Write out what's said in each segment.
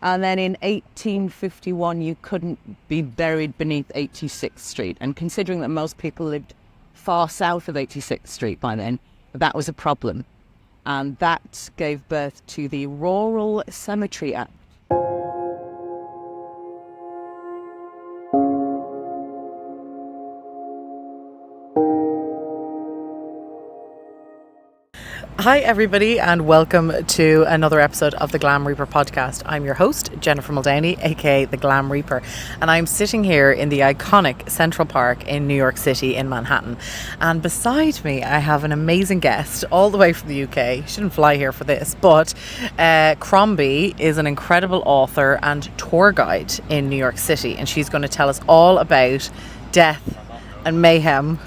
And then in 1851, you couldn't be buried beneath 86th Street. And considering that most people lived far south of 86th Street by then, that was a problem. And that gave birth to the Rural Cemetery Act. Hi everybody and welcome to another episode of the Glam Reaper Podcast. I'm your host, Jennifer Muldowney, aka the Glam Reaper, and I'm sitting here in the iconic Central Park in New York City in Manhattan. And beside me I have an amazing guest all the way from the UK. She didn't fly here for this, but Krombie is an incredible author and tour guide in New York City, and she's going to tell us all about death and mayhem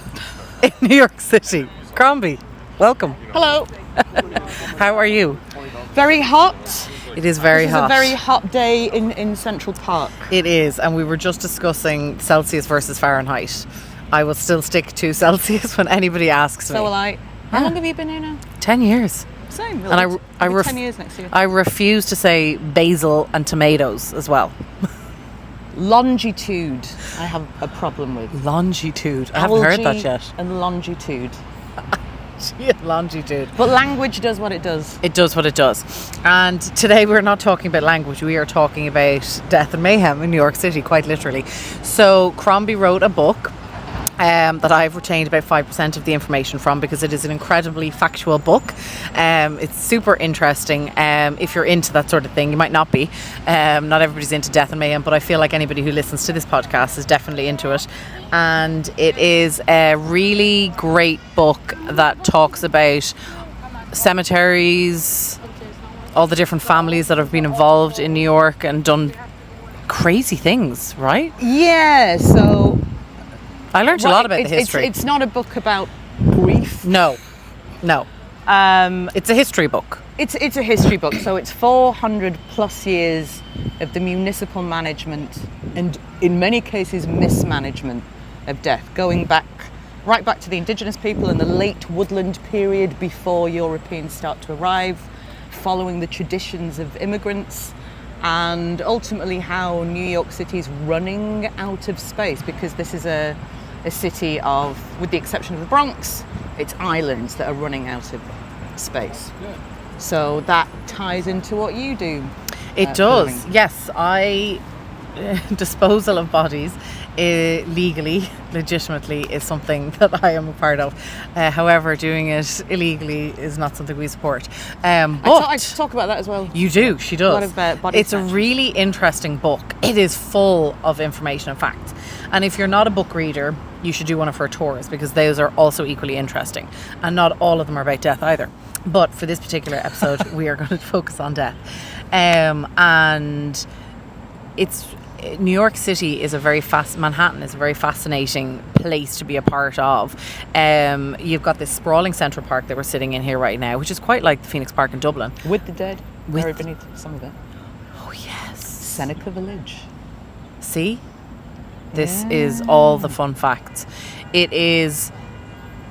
in New York City. Krombie, welcome. Hello. How are you? Very hot. It is very hot. It's a very hot day in Central Park. It is, and we were just discussing Celsius versus Fahrenheit. I will still stick to Celsius when anybody asks me. So will I. How long have you been here now? 10 years. Same. And I 10 years next year. I refuse to say basil and tomatoes as well. Longitude, I have a problem with. Longitude. I haven't heard that yet. And longitude. Longitude. But language does what it does. It does what it does. And today we're not talking about language, we are talking about death and mayhem in New York City, quite literally. So Krombie wrote a book that I've retained about 5% of the information from, because it is an incredibly factual book. It's super interesting. If you're into that sort of thing, you might not be. Not everybody's into death and mayhem, but I feel like anybody who listens to this podcast is definitely into it. And it is a really great book that talks about cemeteries, all the different families that have been involved in New York and done crazy things, right? Yeah, so I learned a lot about the history. It's not a book about grief. No. It's a history book. It's a history book, so it's 400 plus years of the municipal management and, in many cases, mismanagement of death, going right back to the indigenous people in the late woodland period before Europeans start to arrive, following the traditions of immigrants, and ultimately how New York City is running out of space, because this is a city of, with the exception of the Bronx, it's islands that are running out of space. So that ties into what you do. It does, yes. Disposal of bodies legally, legitimately, is something that I am a part of. However, doing it illegally is not something we support. I talk about that as well. You do, she does. A lot of body It's a really interesting book. It is full of information and facts. And if you're not a book reader, you should do one of her tours, because those are also equally interesting. And not all of them are about death either. But for this particular episode, we are going to focus on death. And New York City is Manhattan is a very fascinating place to be a part of. You've got this sprawling Central Park that we're sitting in here right now, which is quite like the Phoenix Park in Dublin. With the dead, buried beneath some of it. Oh yes. Seneca Village. See? This is all the fun facts.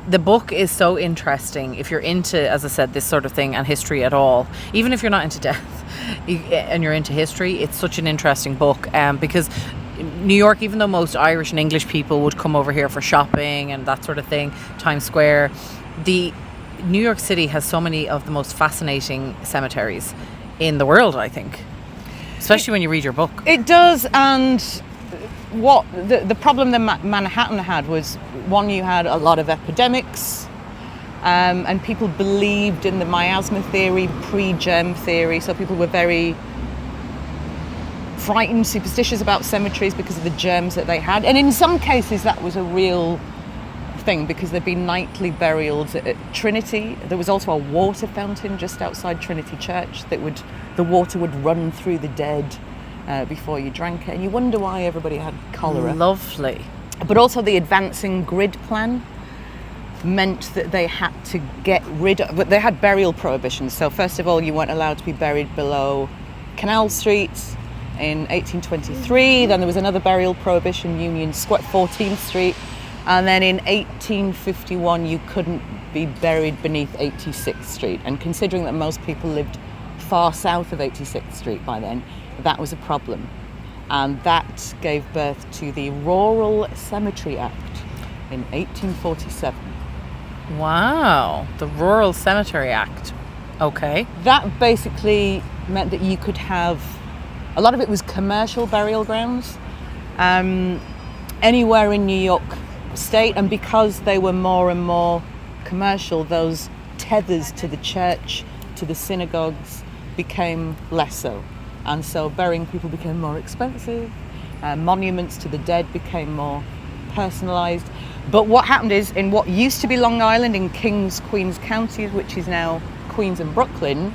The book is so interesting if you're into, as I said, this sort of thing and history at all. Even if you're not into death and you're into history, it's such an interesting book, because New York, even though most Irish and English people would come over here for shopping and that sort of thing, Times Square, the New York City has so many of the most fascinating cemeteries in the world, I think. Especially when you read your book. It does, and what the problem that Manhattan had was, one, you had a lot of epidemics, and people believed in the miasma theory, pre-germ theory, so people were very frightened, superstitious about cemeteries because of the germs that they had. And in some cases that was a real thing, because there'd be nightly burials at Trinity. There was also a water fountain just outside Trinity Church that the water would run through the dead before you drank it, and you wonder why everybody had cholera. Lovely. But also the advancing grid plan meant that they had to get rid of, but they had burial prohibitions. So first of all, you weren't allowed to be buried below Canal Street in 1823. Then there was another burial prohibition, Union Square, 14th Street. And then in 1851, you couldn't be buried beneath 86th Street. And considering that most people lived far south of 86th Street by then, that was a problem. And that gave birth to the Rural Cemetery Act in 1847. Wow, the Rural Cemetery Act. Okay. That basically meant that you could have, a lot of it was commercial burial grounds, anywhere in New York State, and because they were more and more commercial, those tethers to the church, to the synagogues, became less so. And so burying people became more expensive, monuments to the dead became more personalised. But what happened is, in what used to be Long Island, in Kings, Queens counties, which is now Queens and Brooklyn,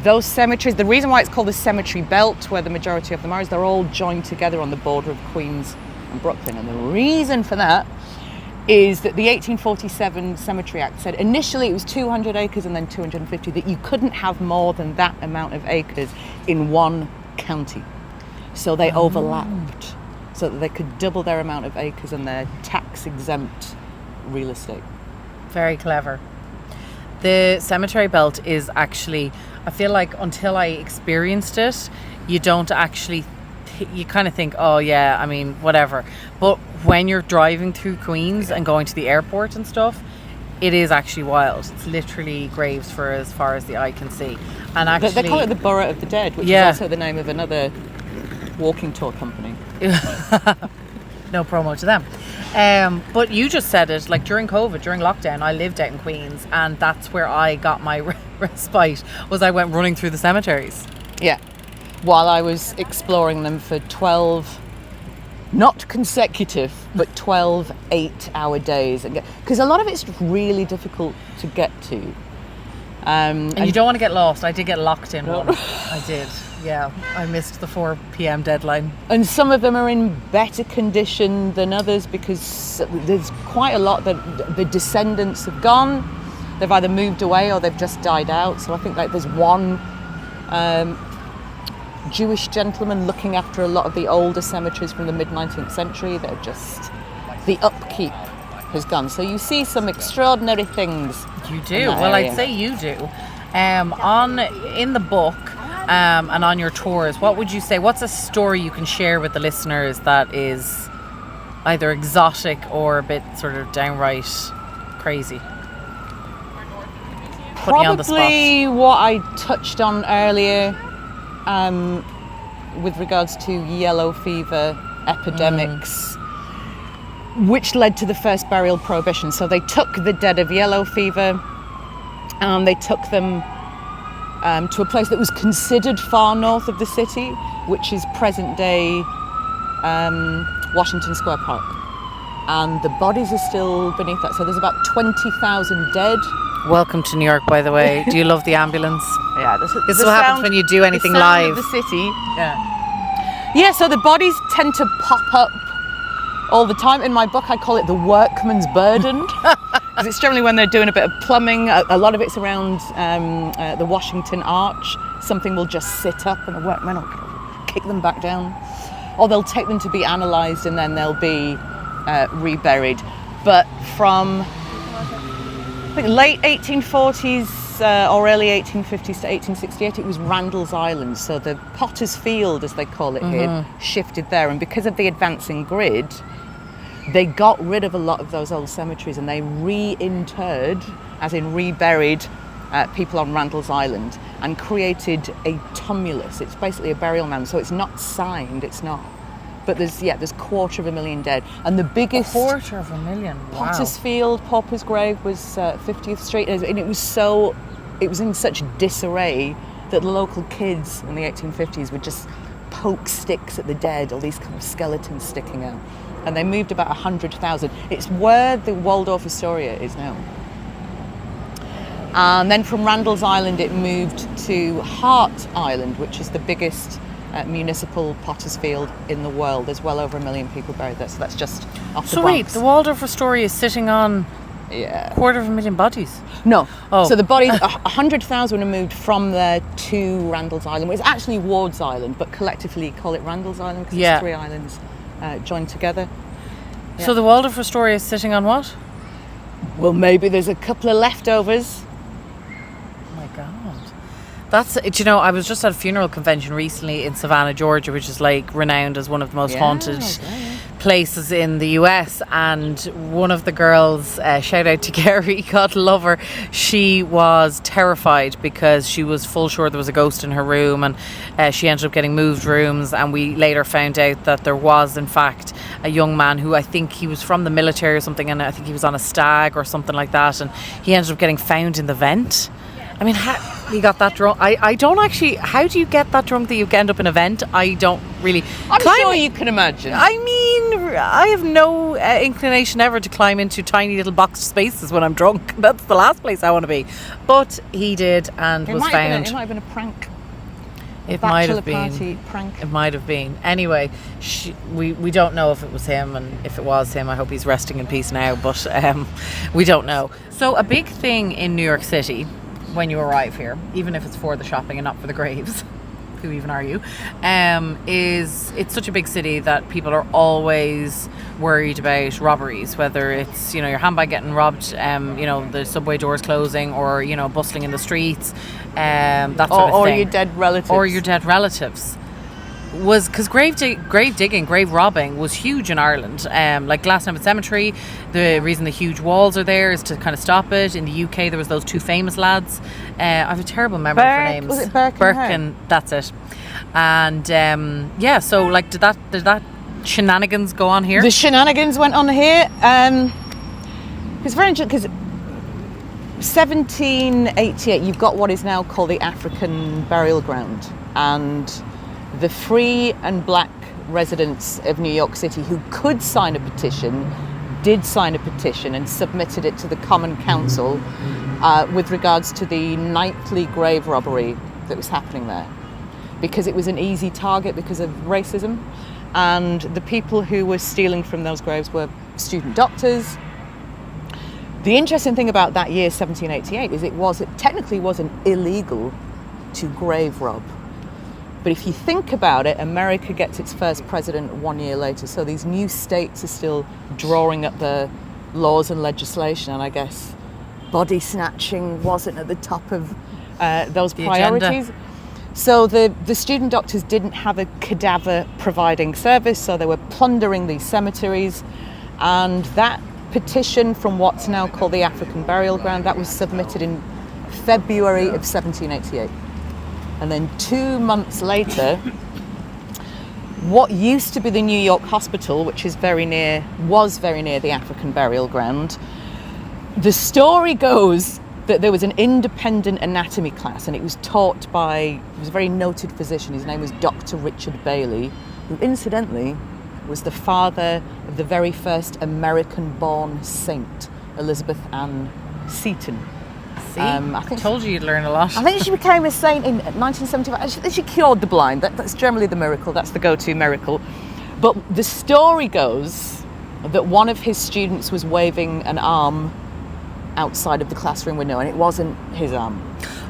those cemeteries, the reason why it's called the cemetery belt, where the majority of them are, is they're all joined together on the border of Queens and Brooklyn. And the reason for that is that the 1847 Cemetery Act said initially it was 200 acres and then 250, that you couldn't have more than that amount of acres in one county. So they overlapped so that they could double their amount of acres and their tax-exempt real estate. Very clever. The cemetery belt is actually, I feel like until I experienced it, you don't actually, you kind of think, oh yeah, I mean, whatever. But when you're driving through Queens and going to the airport and stuff, it is actually wild. It's literally graves for as far as the eye can see. And actually, they call it the Borough of the Dead, which is also the name of another walking tour company. No promo to them. But you just said it, like during COVID, during lockdown, I lived out in Queens, and that's where I got my respite, was I went running through the cemeteries. Yeah. While I was exploring them for 12, not consecutive, but 12 8-hour days. Because a lot of it's really difficult to get to. And you don't want to get lost. I did get locked in one. I did. Yeah, I missed the 4 p.m. deadline. And some of them are in better condition than others because there's quite a lot that the descendants have gone. They've either moved away or they've just died out. So I think like there's one Jewish gentleman looking after a lot of the older cemeteries from the mid-19th century that are just, the upkeep has gone. So you see some extraordinary things. You do. Well, I'd say you do. In the book, and on your tours, what would you say, what's a story you can share with the listeners that is either exotic or a bit sort of downright crazy? Put me on the spot. Probably what I touched on earlier with regards to yellow fever epidemics, which led to the first burial prohibition. So they took the dead of yellow fever and they took them to a place that was considered far north of the city, which is present-day Washington Square Park. And the bodies are still beneath that. So there's about 20,000 dead. Welcome to New York, by the way. Do you love the ambulance? Yeah, this is what happens when you do anything the sound live. Of the city. Yeah, so the bodies tend to pop up all the time. In my book, I call it the workman's burden. Because it's generally when they're doing a bit of plumbing. A lot of it's around the Washington Arch. Something will just sit up and the workmen will kick them back down. Or they'll take them to be analysed and then they'll be reburied. But from I think late 1840s or early 1850s to 1868, it was Randall's Island. So the Potter's Field, as they call it here, shifted there. And because of the advancing grid, they got rid of a lot of those old cemeteries and they reinterred, as in reburied, people on Randall's Island and created a tumulus. It's basically a burial mound, so it's not signed, it's not. But there's 250,000 dead. And the biggest... 250,000, wow. Potter's Field, Pauper's Grave was 50th Street. And it was in such disarray that the local kids in the 1850s would just poke sticks at the dead, all these kind of skeletons sticking out. And they moved about 100,000. It's where the Waldorf Astoria is now. And then from Randall's Island, it moved to Hart Island, which is the biggest municipal Potter's Field in the world. There's well over 1 million people buried there, so that's just off the Bronx. So wait, the Waldorf Astoria is sitting on 250,000 bodies? No. Oh. So the bodies, 100,000 are moved from there to Randall's Island. It's actually Ward's Island, but collectively call it Randall's Island because it's 3 islands joined together. So the Waldorf Astoria is sitting on what? Well, maybe there's a couple of leftovers. Oh my God. That's, I was just at a funeral convention recently in Savannah, Georgia, which is like renowned as one of the most haunted places in the US, and one of the girls, shout out to Gary, God love her, she was terrified because she was full sure there was a ghost in her room, and she ended up getting moved rooms, and we later found out that there was in fact a young man who, I think he was from the military or something, and I think he was on a stag or something like that, and he ended up getting found in the vent. I mean, he got that drunk. I don't actually... How do you get that drunk that you end up in a vent? I don't really... I'm sure you can imagine. I mean, I have no inclination ever to climb into tiny little boxed spaces when I'm drunk. That's the last place I want to be. But he did, and was found. It might have been a prank. It might have been. Party prank. It might have been. Anyway, we don't know if it was him, and if it was him, I hope he's resting in peace now. But we don't know. So a big thing in New York City when you arrive here, even if it's for the shopping and not for the graves, who even are you, is it's such a big city that people are always worried about robberies, whether it's, your handbag getting robbed, the subway doors closing, or, bustling in the streets, that sort of thing. Or your dead relatives. Or your dead relatives. Was because grave digging, grave robbing was huge in Ireland. Like Glasnevin Cemetery, the reason the huge walls are there is to kind of stop it. In the UK, there was those two famous lads. I have a terrible memory for names. Was it Burke and that's it. And so like did that shenanigans go on here? The shenanigans went on here. It's very interesting because 1788, you've got what is now called the African Burial Ground, and the free and black residents of New York City who could sign a petition did sign a petition and submitted it to the Common Council with regards to the nightly grave robbery that was happening there, because it was an easy target because of racism, and the people who were stealing from those graves were student doctors. The interesting thing about that year, 1788, is it technically wasn't illegal to grave rob. But if you think about it, America gets its first president 1 year later. So these new states are still drawing up the laws and legislation. And I guess body snatching wasn't at the top of those priorities. Agenda. So the student doctors didn't have a cadaver providing service. So they were plundering these cemeteries. And that petition from what's now called the African Burial Ground, that was submitted in February of 1788. And then 2 months later, what used to be the New York Hospital, which was very near the African Burial Ground, the story goes that there was an independent anatomy class, and it was taught by a very noted physician. His name was Dr. Richard Bailey, who incidentally was the father of the very first American-born saint, Elizabeth Ann Seton. I told you you'd learn a lot. I think she became a saint in 1975. She cured the blind. That's generally the miracle. That's the go-to miracle. But the story goes that one of his students was waving an arm outside of the classroom window, and it wasn't his arm.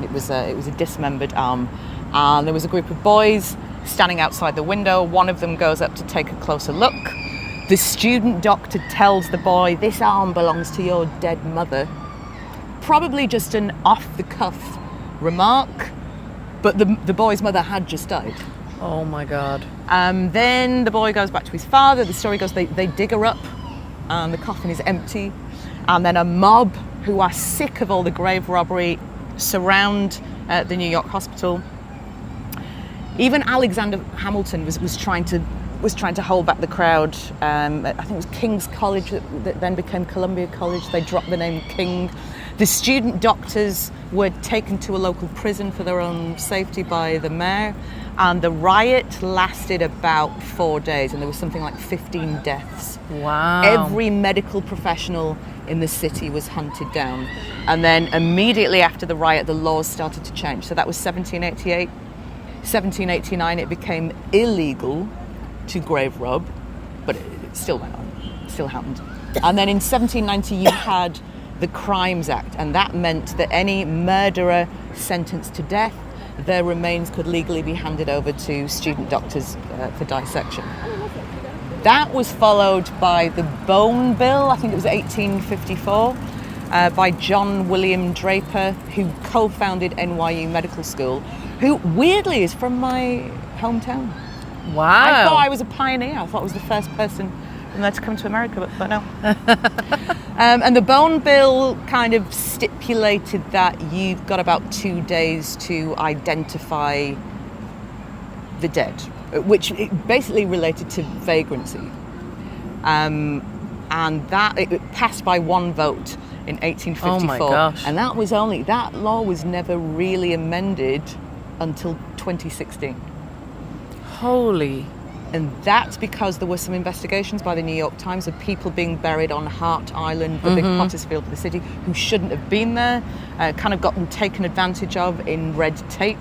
It was a dismembered arm. And there was a group of boys standing outside the window. One of them goes up to take a closer look. The student doctor tells the boy, "This arm belongs to your dead mother." Probably just an off-the-cuff remark, but the boy's mother had just died. Oh my God. Then the boy goes back to his father. The story goes they dig her up, and the coffin is empty. And then a mob who are sick of all the grave robbery surround the New York Hospital. Even Alexander Hamilton was trying to hold back the crowd. I think it was King's College that then became Columbia College. They dropped the name King. The student doctors were taken to a local prison for their own safety by the mayor, and the riot lasted about 4 days, and there was something like 15 deaths. Wow. Every medical professional in the city was hunted down. And then immediately after the riot, the laws started to change. So that was 1788. 1789, it became illegal to grave rob, but it still went on. It still happened. And then in 1790, you had the Crimes Act, and that meant that any murderer sentenced to death, their remains could legally be handed over to student doctors for dissection. That was followed by the Bone Bill, I think it was 1854, by John William Draper, who co-founded NYU Medical School, who weirdly is from my hometown. Wow. I thought I was a pioneer. I thought I was the first person from there to come to America, but no. And the bone bill kind of stipulated that you've got about 2 days to identify the dead, which basically related to vagrancy. And that it passed by one vote in 1854. Oh my gosh. And that law was never really amended until 2016. Holy. And that's because there were some investigations by the New York Times of people being buried on Hart Island, the big potter's field of the city, who shouldn't have been there, kind of gotten taken advantage of in red tape.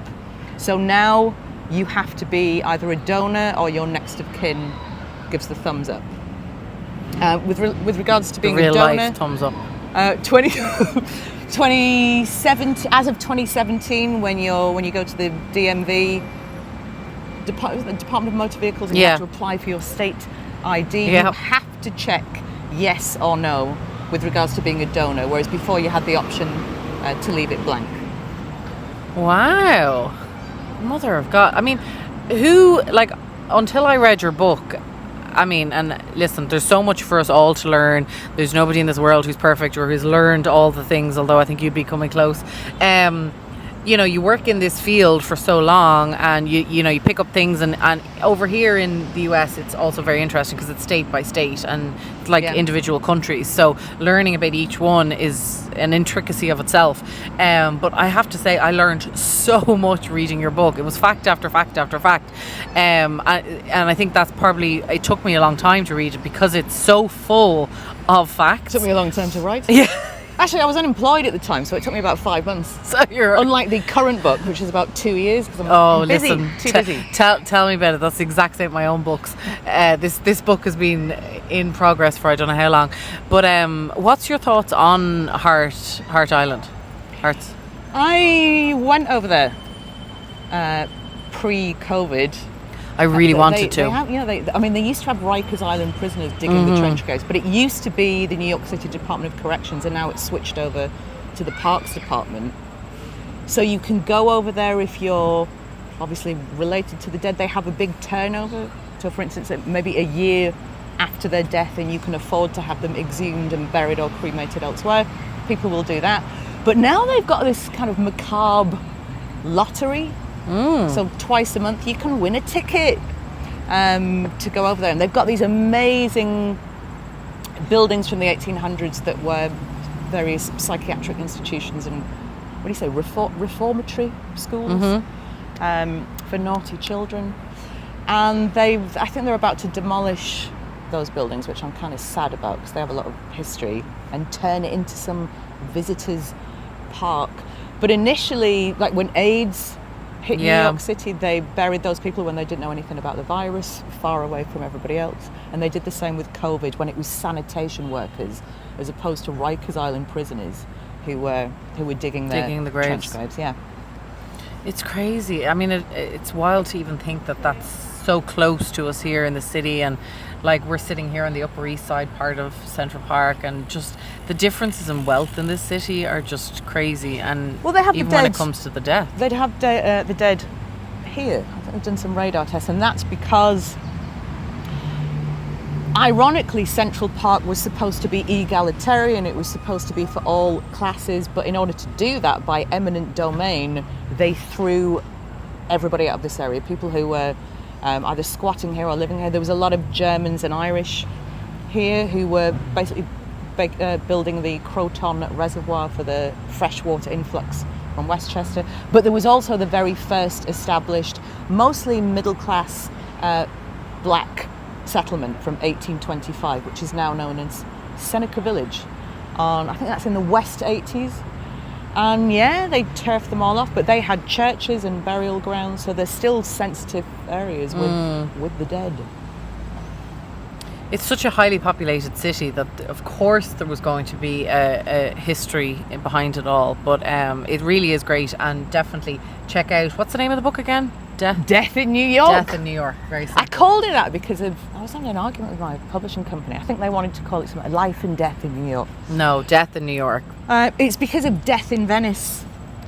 So now you have to be either a donor or your next of kin gives the thumbs up. With regards to being real a donor, life thumbs up. 2017, as of 2017, when you go to the DMV, the Department of Motor Vehicles, and you have to apply for your state ID, you have to check yes or no with regards to being a donor, whereas before you had the option to leave it blank. Wow. Mother of God. I mean, until I read your book, I mean, and listen, there's so much for us all to learn. There's nobody in this world who's perfect or who's learned all the things, although I think you'd be coming close. You work in this field for so long, and you pick up things, and over here in the US it's also very interesting because it's state by state and it's like individual countries, so learning about each one is an intricacy of itself. But I have to say I learned so much reading your book. It was fact after fact after fact, and I think that's probably, it took me a long time to read it because it's so full of facts. It took me a long time to write. Yeah. Actually, I was unemployed at the time, so it took me about 5 months. So you're unlike the current book, which is about 2 years. Because I'm busy, listen, too busy. Tell me about it. That's the exact same with my own books. This book has been in progress for I don't know how long. But what's your thoughts on Hart Island? Hearts. I went over there pre-COVID. I really wanted to. They used to have Rikers Island prisoners digging the trench coats, but it used to be the New York City Department of Corrections, and now it's switched over to the Parks Department. So you can go over there if you're obviously related to the dead. They have a big turnover. So, for instance, maybe a year after their death, and you can afford to have them exhumed and buried or cremated elsewhere. People will do that. But now they've got this kind of macabre lottery. So twice a month you can win a ticket to go over there, and they've got these amazing buildings from the 1800s that were various psychiatric institutions and reformatory schools for naughty children. And I think they're about to demolish those buildings, which I'm kind of sad about because they have a lot of history, and turn it into some visitors park. But initially, like when AIDS hit New York City, they buried those people when they didn't know anything about the virus, far away from everybody else. And they did the same with COVID, when it was sanitation workers as opposed to Rikers Island prisoners who were digging the graves. Trench graves. Yeah, it's crazy. I mean, it's wild to even think that that's so close to us here in the city, and like we're sitting here on the Upper East Side part of Central Park, and just the differences in wealth in this city are just crazy. And they have even the dead, when it comes to the death, they'd have the dead here. I think they've done some radar tests, and that's because, ironically, Central Park was supposed to be egalitarian. It was supposed to be for all classes, but in order to do that by eminent domain, they threw everybody out of this area. People who were either squatting here or living here. There was a lot of Germans and Irish here who were basically building the Croton Reservoir for the freshwater influx from Westchester. But there was also the very first established, mostly middle-class black settlement from 1825, which is now known as Seneca Village. I think that's in the West 80s. And they turfed them all off, but they had churches and burial grounds, so they're still sensitive areas with the dead. It's such a highly populated city that, of course, there was going to be a history behind it all, but it really is great. And definitely check out, what's the name of the book again? Death in New York. Death in New York. Very simple. I called it that because I was having an argument with my publishing company. I think they wanted to call it something, Life and Death in New York. No, Death in New York. It's because of Death in Venice,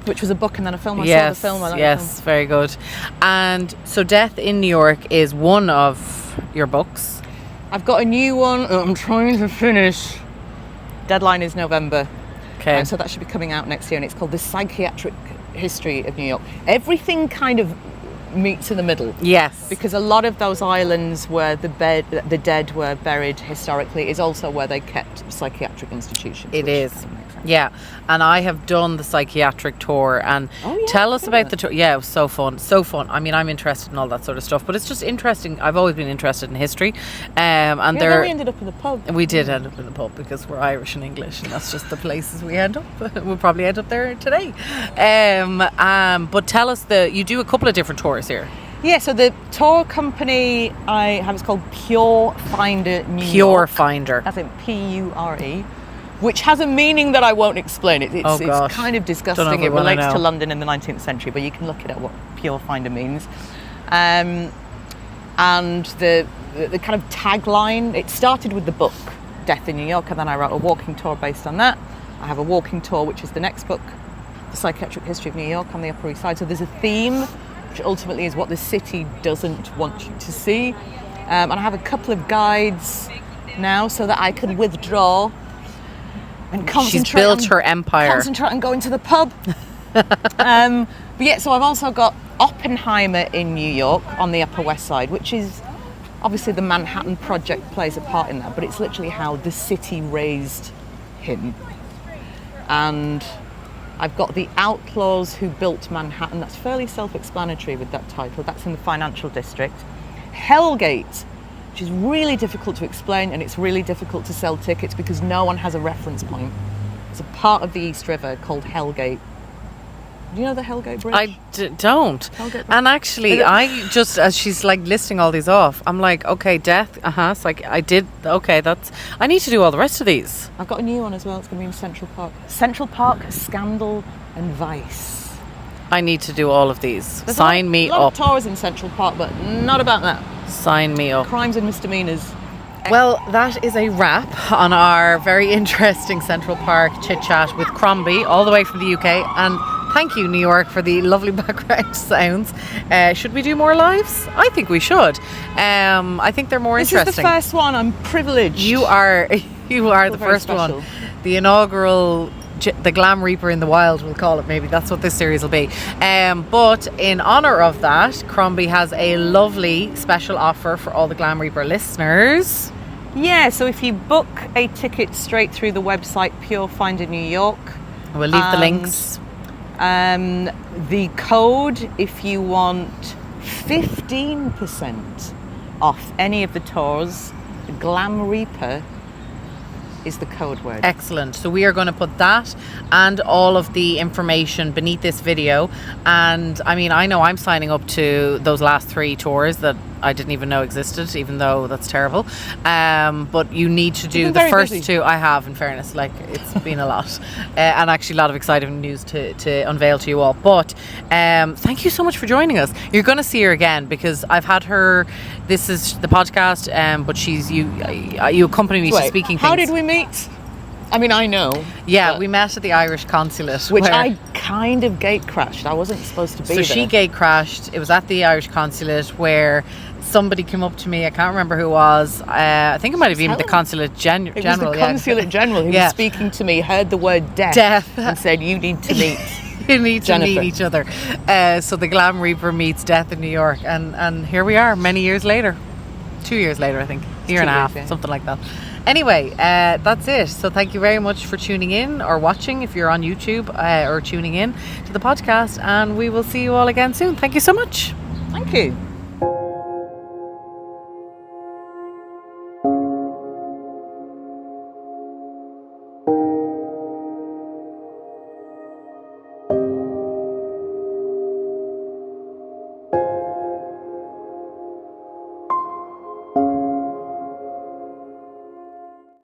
which was a book and then a film. I saw the film. Yes, very good. And so Death in New York is one of your books. I've got a new one that I'm trying to finish. Deadline is November. Okay. So that should be coming out next year, and it's called The Psychiatric History of New York. Everything kind of meets in the middle. Yes. Because a lot of those islands where the dead were buried historically is also where they kept psychiatric institutions. It is. Kind of makes sense. Yeah. And I have done the psychiatric tour, and tell us about the tour. Yeah, it was so fun. So fun. I mean, I'm interested in all that sort of stuff, but it's just interesting. I've always been interested in history. And then we ended up in the pub. We did end up in the pub because we're Irish and English, and that's just the places we end up. We'll probably end up there today. But tell us, you do a couple of different tours here. Yeah, so the tour company I have is called Purefinder New York. Purefinder. As in P-U-R-E, which has a meaning that I won't explain. It's kind of disgusting. It relates to London in the 19th century, but you can look it up what Purefinder means. And the kind of tagline, it started with the book, Death in New York, and then I wrote a walking tour based on that. I have a walking tour, which is the next book, The Psychiatric History of New York, on the Upper East Side. So there's a theme, which ultimately is what the city doesn't want you to see. And I have a couple of guides now so that I can withdraw and concentrate. She's built her empire. Concentrate on going to the pub. But yeah, so I've also got Oppenheimer in New York on the Upper West Side, which is obviously the Manhattan Project plays a part in that, but it's literally how the city raised him. And I've got The Outlaws Who Built Manhattan. That's fairly self-explanatory with that title. That's in the financial district. Hellgate, which is really difficult to explain, and it's really difficult to sell tickets because no one has a reference point. It's a part of the East River called Hellgate. Do you know the Hellgate Bridge? I don't. Hellgate Bridge. And actually, I just, as she's like listing all these off, I'm like, okay, death, it's like, I need to do all the rest of these. I've got a new one as well. It's going to be in Central Park. Central Park, Scandal and Vice. I need to do all of these. There's Sign me up. A lot up. of tours in Central Park, but not about that. Sign me up. Crimes and misdemeanors. Well, that is a wrap on our very interesting Central Park chit-chat with Krombie, all the way from the UK. And thank you, New York, for the lovely background sounds. Should we do more lives? I think we should. I think they're more interesting. This is the first one. I'm privileged. You are the first one. The inaugural, the Glam Reaper in the wild, we'll call it. Maybe that's what this series will be. But in honour of that, Krombie has a lovely special offer for all the Glam Reaper listeners. Yeah, so if you book a ticket straight through the website Purefinder New York, we'll leave the links. The code, if you want 15% off any of the tours, Glam Reaper is the code word. Excellent. So we are going to put that and all of the information beneath this video. And I mean, I know I'm signing up to those last 3 tours that I didn't even know existed, even though that's terrible. But you need to do the first busy. 2. I have, in fairness, like it's been a lot. And actually a lot of exciting news to unveil to you all. But thank you so much for joining us. You're going to see her again because I've had her, this is the podcast, but you accompany me to speaking things. How did we meet? I mean, I know. Yeah, we met at the Irish consulate. Which I kind of gate crashed. I wasn't supposed to be there. So she gate crashed. It was at the Irish consulate where somebody came up to me. I can't remember who it was. I think it might have been the consulate general. It was the consulate general who was speaking to me, heard the word death. And said, you need to meet You need to Jennifer. meet each other. So the Glam Reaper meets Death in New York. And here we are many years later. 2 years later, I think. Year and a half, something like that. Anyway, that's it. So thank you very much for tuning in or watching if you're on YouTube or tuning in to the podcast. And we will see you all again soon. Thank you so much. Thank you.